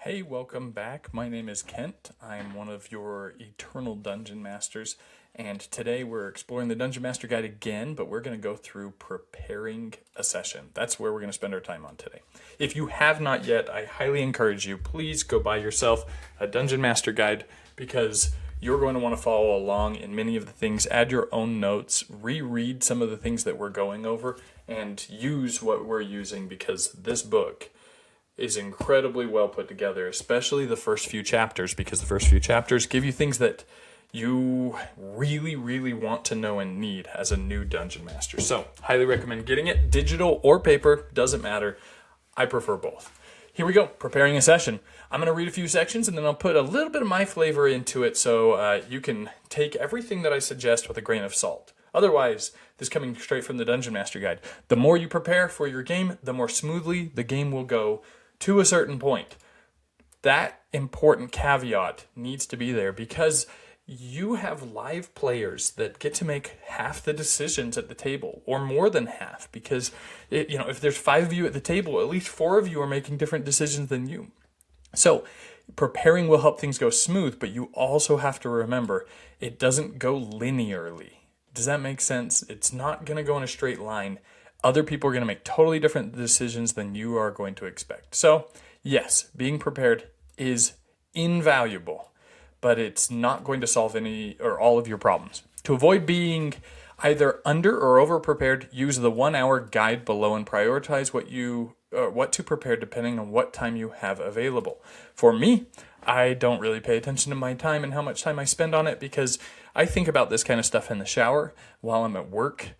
Hey, welcome back. My name is Kent. I'm one of your Eternal Dungeon Masters, and today we're exploring the Dungeon Master Guide again, but we're going to go through preparing a session. That's where we're going to spend our time on today. If you have not yet, I highly encourage you, please go buy yourself a Dungeon Master Guide because you're going to want to follow along in many of the things, add your own notes, reread some of the things that we're going over, and use what we're using because this book is incredibly well put together, especially the first few chapters, because the first few chapters give you things that you really, really want to know and need as a new dungeon master. So, highly recommend getting it. Digital or paper, doesn't matter. I prefer both. Here we go, preparing a session. I'm going to read a few sections and then I'll put a little bit of my flavor into it so you can take everything that I suggest with a grain of salt. Otherwise, this is coming straight from the Dungeon Master Guide. The more you prepare for your game, the more smoothly the game will go to a certain point. That important caveat needs to be there because you have live players that get to make half the decisions at the table or more than half because if there's 5 of you at the table, at least 4 of you are making different decisions than you. So preparing will help things go smooth, but you also have to remember it doesn't go linearly. Does that make sense? It's not going to go in a straight line. Other people are going to make totally different decisions than you are going to expect. So, yes, being prepared is invaluable, but it's not going to solve any or all of your problems. To avoid being either under or over prepared, use the 1 hour guide below and prioritize what to prepare depending on what time you have available. For me, I don't really pay attention to my time and how much time I spend on it because I think about this kind of stuff in the shower while I'm at work.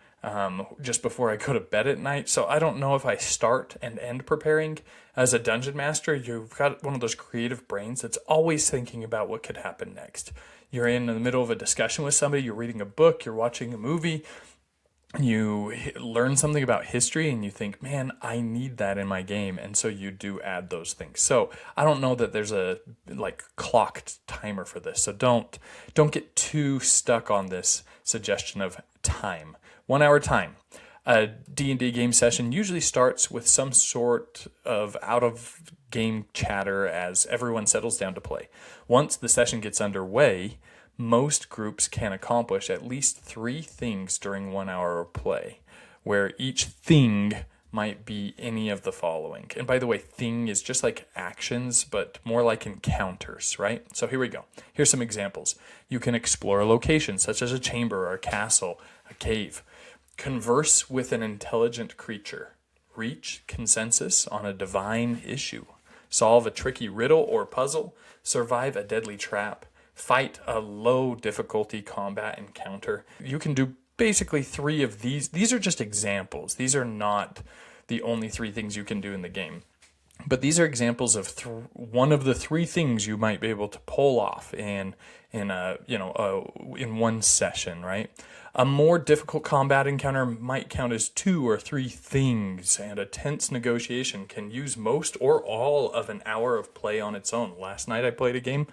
Just before I go to bed at night. So I don't know if I start and end preparing. As a dungeon master, you've got one of those creative brains that's always thinking about what could happen next. You're in the middle of a discussion with somebody, you're reading a book, you're watching a movie, you learn something about history and you think, man, I need that in my game. And so you do add those things. So I don't know that there's a clocked timer for this. So don't get too stuck on this suggestion of time. 1 hour time. A D&D game session usually starts with some sort of out of game chatter as everyone settles down to play. Once the session gets underway, most groups can accomplish at least 3 things during 1 hour of play, where each thing might be any of the following. And by the way, thing is just like actions, but more like encounters, right? So here we go. Here's some examples. You can explore a location, such as a chamber or a castle, a cave. Converse with an intelligent creature. Reach consensus on a divine issue. Solve a tricky riddle or puzzle. Survive a deadly trap. Fight a low difficulty combat encounter. You can do basically 3 of these. These are just examples. These are not the only 3 things you can do in the game. But these are examples of one of the 3 things you might be able to pull off in one session, right? A more difficult combat encounter might count as 2 or 3 things, and a tense negotiation can use most or all of an hour of play on its own. Last night I played a game,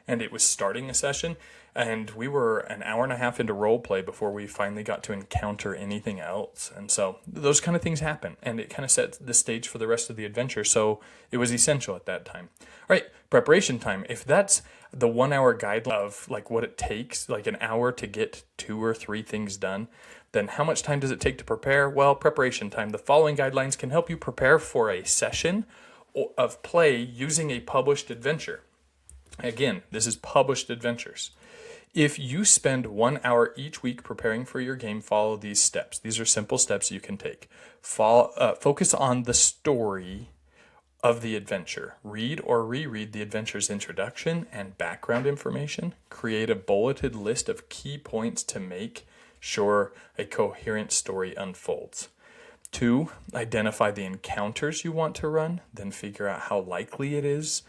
and it was starting a session, and we were an hour and a half into role play before we finally got to encounter anything else. And so those kind of things happen, and it kind of sets the stage for the rest of the adventure. So it was essential at that time. All right, preparation time. If that's the 1 hour guideline of what it takes, like an hour to get 2 or 3 things done, then how much time does it take to prepare? Well, preparation time. The following guidelines can help you prepare for a session of play using a published adventure. Again, this is published adventures. If you spend 1 hour each week preparing for your game, follow these steps. These are simple steps you can take. Focus on the story of the adventure. Read or reread the adventure's introduction and background information. Create a bulleted list of key points to make sure a coherent story unfolds. 2, identify the encounters you want to run, then figure out how likely it is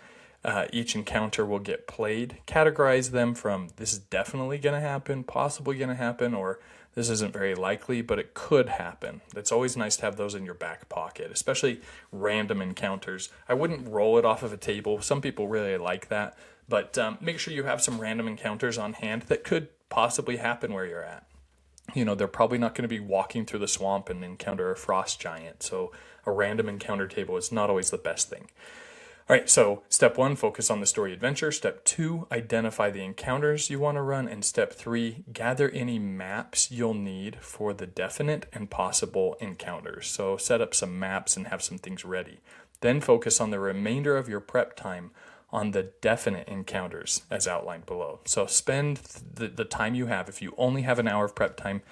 each encounter will get played. Categorize them from this is definitely going to happen, possibly going to happen, or this isn't very likely, but it could happen. It's always nice to have those in your back pocket, especially random encounters. I wouldn't roll it off of a table. Some people really like that, but make sure you have some random encounters on hand that could possibly happen where you're at. They're probably not going to be walking through the swamp and encounter a frost giant, so a random encounter table is not always the best thing. All right, so step 1, focus on the story adventure. Step 2, identify the encounters you want to run. And step 3, gather any maps you'll need for the definite and possible encounters. So set up some maps and have some things ready. Then focus on the remainder of your prep time on the definite encounters as outlined below. So spend the time you have. If you only have an hour of prep time,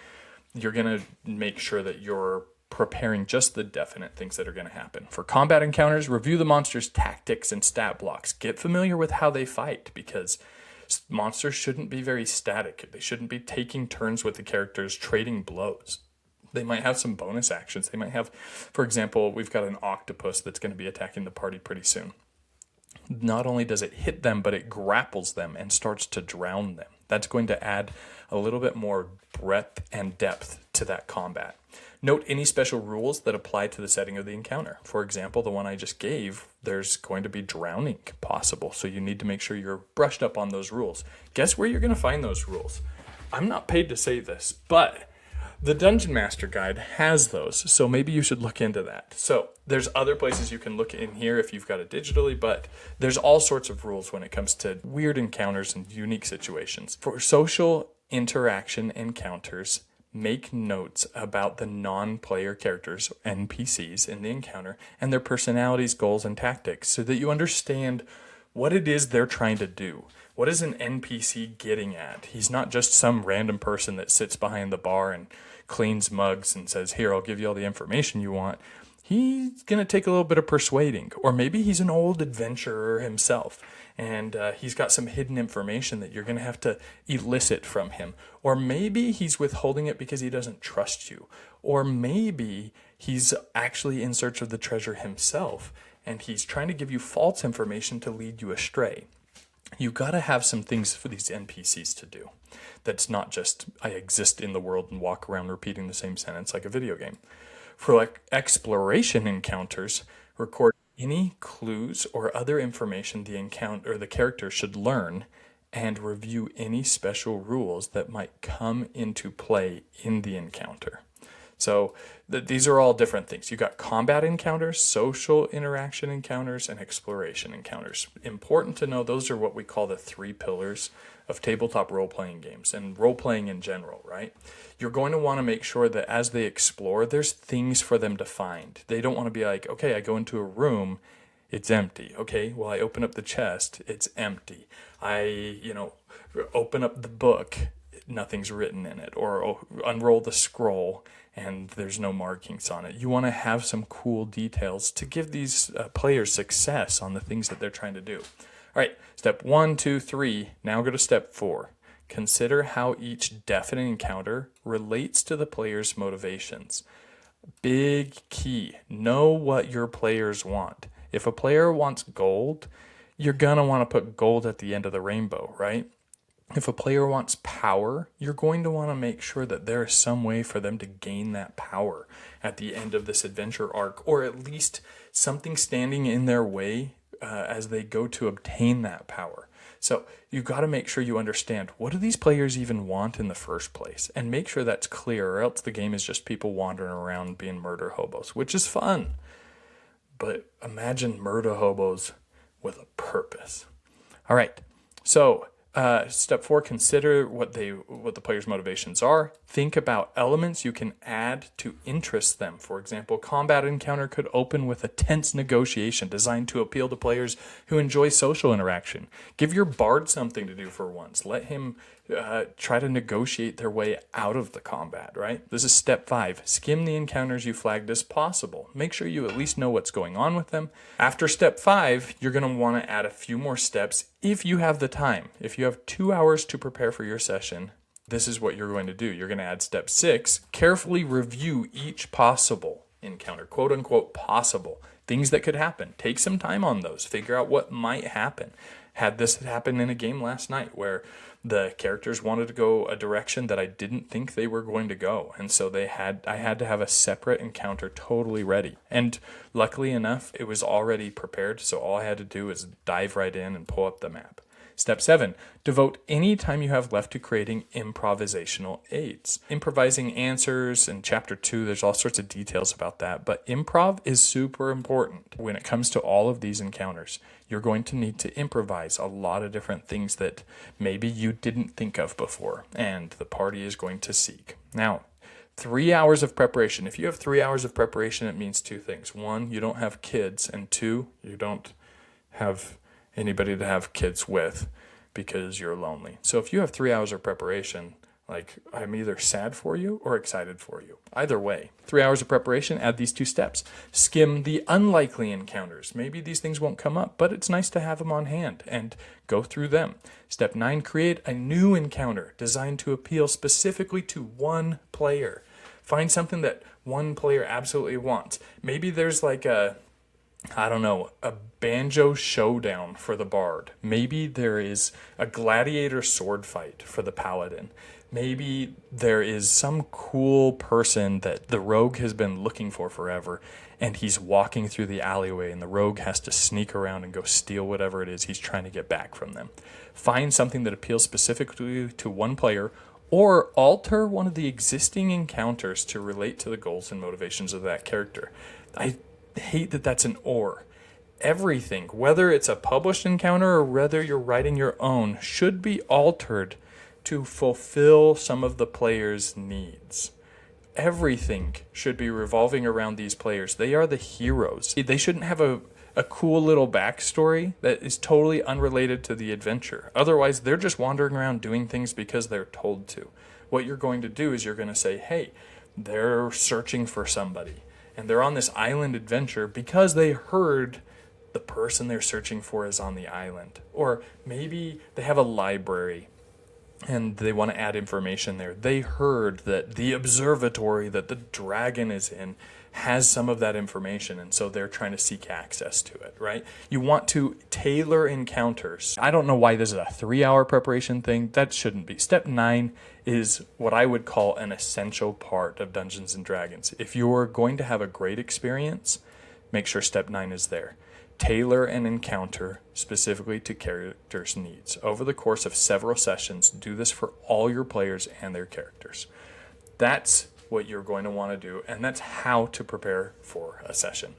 you're going to make sure that you're preparing just the definite things that are going to happen. For combat encounters, review the monster's tactics and stat blocks. Get familiar with how they fight, because monsters shouldn't be very static. They shouldn't be taking turns with the characters trading blows. They might have some bonus actions. They might have, for example, we've got an octopus that's going to be attacking the party pretty soon. Not only does it hit them, but it grapples them and starts to drown them. That's going to add a little bit more breadth and depth to that combat. Note any special rules that apply to the setting of the encounter. For example, the one I just gave, there's going to be drowning possible, so you need to make sure you're brushed up on those rules. Guess where you're going to find those rules? I'm not paid to say this, but the Dungeon Master Guide has those, so maybe you should look into that. So there's other places you can look in here if you've got it digitally, but there's all sorts of rules when it comes to weird encounters and unique situations. For social interaction encounters, make notes about the non-player characters, NPCs, in the encounter and their personalities, goals, and tactics so that you understand what it is they're trying to do. What is an NPC getting at? He's not just some random person that sits behind the bar and cleans mugs and says, here, I'll give you all the information you want. He's going to take a little bit of persuading. Or maybe he's an old adventurer himself, and he's got some hidden information that you're going to have to elicit from him. Or maybe he's withholding it because he doesn't trust you. Or maybe he's actually in search of the treasure himself, and he's trying to give you false information to lead you astray. You got to have some things for these NPCs to do. That's not just, I exist in the world and walk around repeating the same sentence like a video game. For exploration encounters, record any clues or other information the encounter or the character should learn, and review any special rules that might come into play in the encounter. So these are all different things. You've got combat encounters, social interaction encounters, and exploration encounters. Important to know, those are what we call the 3 pillars of tabletop role-playing games and role-playing in general, right? You're going to want to make sure that as they explore, there's things for them to find. They don't want to be like, okay, I go into a room, it's empty. Okay, well, I open up the chest, it's empty. I, open up the book, nothing's written in it. Or unroll the scroll, and there's no markings on it. You want to have some cool details to give these players success on the things that they're trying to do. All right, step 1, 2, 3. Now go to step 4. Consider how each definite encounter relates to the player's motivations. Big key. Know what your players want. If a player wants gold, you're going to want to put gold at the end of the rainbow, right? If a player wants power, you're going to want to make sure that there is some way for them to gain that power at the end of this adventure arc, or at least something standing in their way as they go to obtain that power. So you've got to make sure you understand, what do these players even want in the first place? And make sure that's clear, or else the game is just people wandering around being murder hobos, which is fun. But imagine murder hobos with a purpose. All right, so step 4, consider what the player's motivations are. Think about elements you can add to interest them. For example, combat encounter could open with a tense negotiation designed to appeal to players who enjoy social interaction. Give your bard something to do for once. Let him try to negotiate their way out of the combat, right? This is step 5. Skim the encounters you flagged as possible. Make sure you at least know what's going on with them. After step 5, you're going to want to add a few more steps if you have the time. If you have 2 hours to prepare for your session, this is what you're going to do. You're going to add step 6. Carefully review each possible encounter, quote unquote possible, things that could happen. Take some time on those. Figure out what might happen. Had this happen in a game last night where the characters wanted to go a direction that I didn't think they were going to go. And so I had to have a separate encounter totally ready. And luckily enough, it was already prepared. So all I had to do was dive right in and pull up the map. Step 7, devote any time you have left to creating improvisational aids. Improvising answers in chapter 2, there's all sorts of details about that, but improv is super important when it comes to all of these encounters. You're going to need to improvise a lot of different things that maybe you didn't think of before, and the party is going to seek. Now, 3 hours of preparation. If you have 3 hours of preparation, it means two things. One, you don't have kids, and two, you don't have anybody to have kids with because you're lonely. So if you have 3 hours of preparation, like, I'm either sad for you or excited for you. Either way, 3 hours of preparation, add these 2 steps. Skim the unlikely encounters. Maybe these things won't come up, but it's nice to have them on hand and go through them. Step 9, create a new encounter designed to appeal specifically to one player. Find something that one player absolutely wants. Maybe there's like a banjo showdown for the bard. Maybe there is a gladiator sword fight for the paladin. Maybe there is some cool person that the rogue has been looking for forever, and he's walking through the alleyway, and the rogue has to sneak around and go steal whatever it is he's trying to get back from them. Find something that appeals specifically to one player, or alter one of the existing encounters to relate to the goals and motivations of that character. I hate that that's an or. Everything, whether it's a published encounter or whether you're writing your own, should be altered to fulfill some of the player's needs. Everything should be revolving around these players. They are the heroes. They shouldn't have a cool little backstory that is totally unrelated to the adventure. Otherwise, they're just wandering around doing things because they're told to. What you're going to do is you're going to say, hey, they're searching for somebody, and they're on this island adventure because they heard the person they're searching for is on the island. Or maybe they have a library and they want to add information there. They heard that the observatory that the dragon is in has some of that information, and so they're trying to seek access to it, right? You want to tailor encounters. I don't know why this is a 3-hour preparation thing. That shouldn't be. Step 9 is what I would call an essential part of Dungeons & Dragons. If you're going to have a great experience, make sure step 9 is there. Tailor an encounter specifically to characters' needs. Over the course of several sessions, do this for all your players and their characters. That's what you're going to want to do, and that's how to prepare for a session.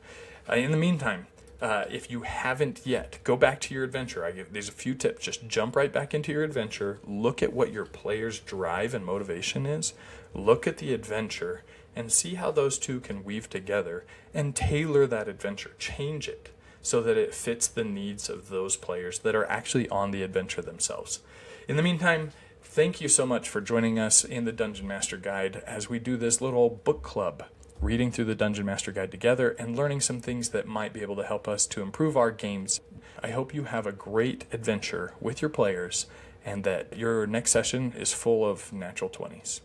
In the meantime, if you haven't yet, go back to your adventure. There's a few tips. Just jump right back into your adventure. Look at what your players' drive and motivation is. Look at the adventure and see how those two can weave together and tailor that adventure. Change it so that it fits the needs of those players that are actually on the adventure themselves. In the meantime, thank you so much for joining us in the Dungeon Master Guide as we do this little book club, reading through the Dungeon Master Guide together and learning some things that might be able to help us to improve our games. I hope you have a great adventure with your players and that your next session is full of natural 20s.